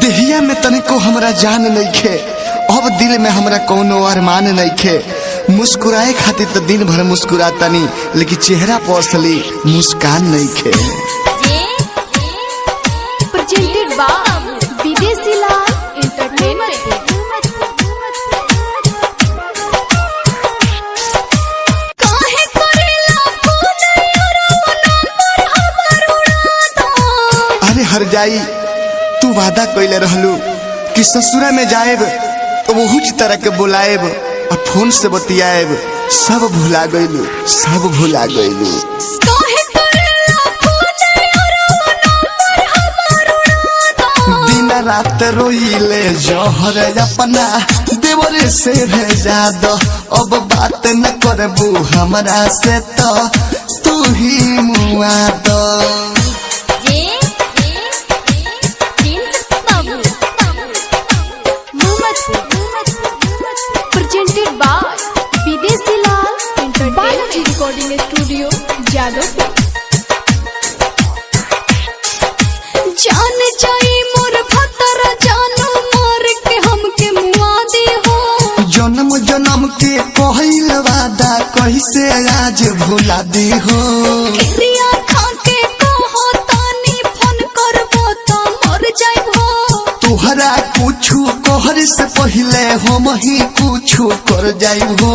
देहिया में तनिको हमरा जान नइखे, अब दिल में हमरा कोनो अरमान नइखे। मुस्कुराए खातिर तो दिन भर मुस्कुरातानी, लेकिन चेहरा पर असली मुस्कान नइखे। प्रेजेंटेड बाय विदेशी लाल एंटरटेनमेंट। अरे हर जाई, तू वादा कइले रहलू कि ससुरा में जाएब तो वही तरह के बुलाएब और फोन से बतियाएब। सब भुला गइलू, सब भुला गइलू। दिन रात रोइले जहर अपना देवरे से भेजा दो। अब बात न करबू हमरा से तो तू ही मुआ दो। प्रेजेंटेड बाय विदेशी लाल एंटरटेनमेंट रिकॉर्डिंग स्टूडियो जादवपुर। जान जाई मोर भतर जानू मार के हमके मुआ दे हो। जन्म जन्म के कहल वादा कैसे आज भुला दी हो। क्रिया खा के कहो तानी फोन करबो तो मर जाइबो। तुहरा कुछु कहर से पहले हम ही कुछु कर जाइबो।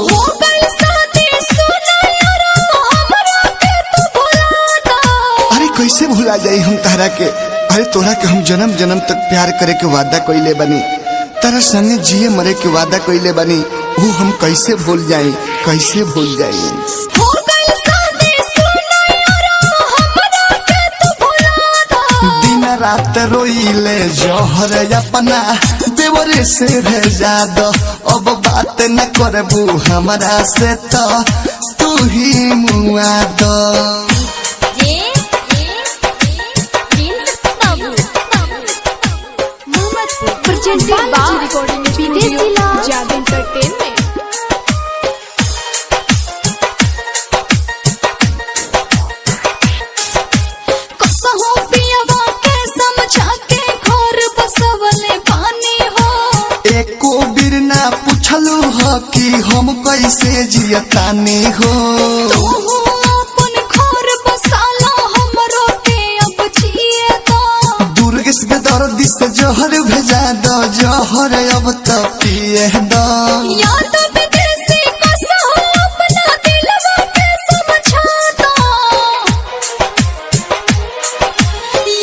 हो गइल शादी सुना यारा हमरा के तू भुला दा। अरे कैसे भुला जाई हम तहरा के। अरे तोरा के हम जन्म जन्म तक प्यार करे के वादा कइले बनी, तारा संगे जिए मरे के वादा कइले बनी। वो हम कैसे भूल जाई, कैसे भूल जाई। हो गइल शादी सुना यारा हमरा के तू भुला दा। दिन रात रोइले जहर अपना देवरे से भेजा दो। अब बात न करबू हमरा से तो तू ही मुआ दो। प्रेजेंटेड बाय रिकॉर्डिंग विदेशी लाल जादव एंटरटेनमेंट। कसहो पियवा के समझा के घर बसवले पानी हो। एको बिर ना पूछलू हो कि हम कैसे जियतानी हो। तू अपन घर बसाला हमरो के अब जिए दो। दुर्गेश के दर्द से जहर भेजा दो, जहर अब तो पिए दो। याद विदेशी कसहो अपना दिलवा के समझा दो।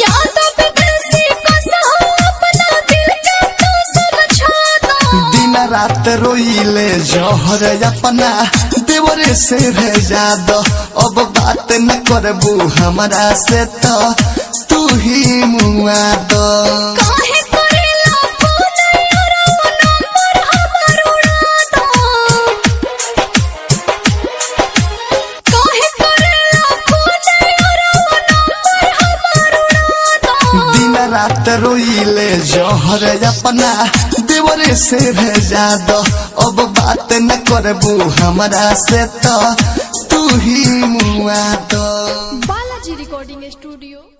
याद विदेशी कसहो अपना दिल के तू समझा दो। दिन रात रोइले जहर अपना देवरे से भेजा दो। अब बात न करबू हमरा से तो तू ही मुआ दो। काहे करेला फोन यारा नंबर हमर उड़ा दो। काहे करेला फोन यारा नंबर हमर उड़ा दो। दिन रात रोइले जहर अपना देवरे से भेजा दो। अब बात न करबू हमरा से तो तू ही मुआ दो। Balaji recording studio.